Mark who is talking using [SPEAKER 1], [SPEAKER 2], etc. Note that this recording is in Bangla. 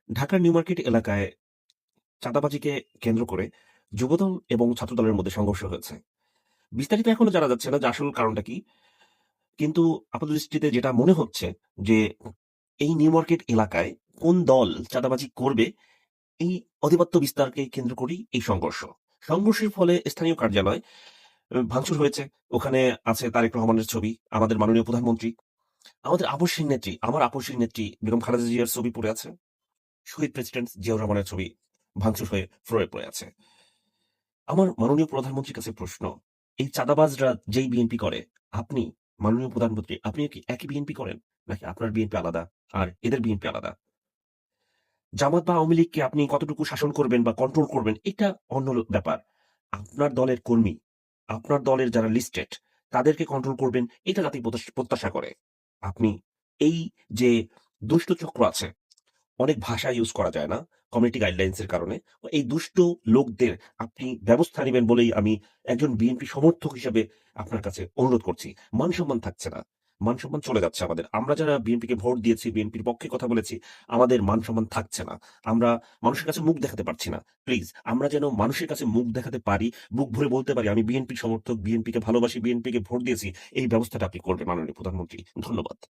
[SPEAKER 1] ঢাকার নিউ মার্কেট এলাকায় চাঁদাবাজিকে কেন্দ্র করে যুবদল এবং ছাত্রদলের মধ্যে সংঘর্ষ হয়েছে। বিস্তারিত এখনো জানা যাচ্ছে না যে আসল কারণটা কি। কিন্তু আপাতদৃষ্টিতে যেটা মনে হচ্ছে যে এই নিউ মার্কেট এলাকায় কোন দল চাঁদাবাজি করবে, এই আধিপত্য বিস্তারকে কেন্দ্র করেই এই সংঘর্ষ। সংঘর্ষের ফলে স্থানীয় কার্যালয় ভাঙচুর হয়েছে। ওখানে আছে তারেক রহমানের ছবি, আমাদের মাননীয় প্রধানমন্ত্রী, আমাদের আপসহীন নেত্রী, আমার আপসহীন নেত্রী বেগম খালেদা জিয়ার ছবি পড়ে আছে। শহীদ প্রেসিডেন্ট জিয়াউর রহমানের ছবি ভাঙচুর হয়ে ফ্লোরে পড়ে আছে। আমার মাননীয় প্রধানমন্ত্রীর কাছে প্রশ্ন, এই চাঁদাবাজরা যেই বিএনপি করে, আপনি মাননীয় প্রধানমন্ত্রী, আপনি কি একই বিএনপি করেন? নাকি আপনার বিএনপি আলাদা আর এদের বিএনপি আলাদা? জামাত বা আওয়ামী লীগকে আপনি কতটুকু শাসন করবেন বা কন্ট্রোল করবেন, এটা অন্য ব্যাপার। আপনার দলের কর্মী, আপনার দলের যারা লিস্টেড, তাদেরকে কন্ট্রোল করবেন, এটা জাতি প্রত্যাশা করে। আপনি এই যে দুষ্ট চক্র আছে, অনেক ভাষা ইউজ করা যায় না কমিউনিটি গাইডলাইনস এর কারণে। এই দুষ্ট লোকদের আপনি ব্যবস্থা নিবেন বলেই আমি একজন বিএনপি সমর্থক হিসেবে আপনার কাছে অনুরোধ করছি। মান সম্মান থাকছে না। মান সম্মান চলে যাচ্ছে আমাদের। আমরা যারা বিএনপিকে ভোট দিয়েছি, বিএনপির পক্ষে কথা বলেছি, আমাদের মান সম্মান থাকছে না। আমরা মানুষের কাছে মুখ দেখাতে পারছি না। প্লিজ আমরা যেন মানুষের কাছে মুখ দেখাতে পারি, বুক ভরে বলতে পারি আমি বিএনপির সমর্থক, বিএনপিকে ভালোবাসি, বিএনপিকে ভোট দিয়েছি। এই ব্যবস্থাটা আপনি করবেন মাননীয় প্রধানমন্ত্রী। ধন্যবাদ।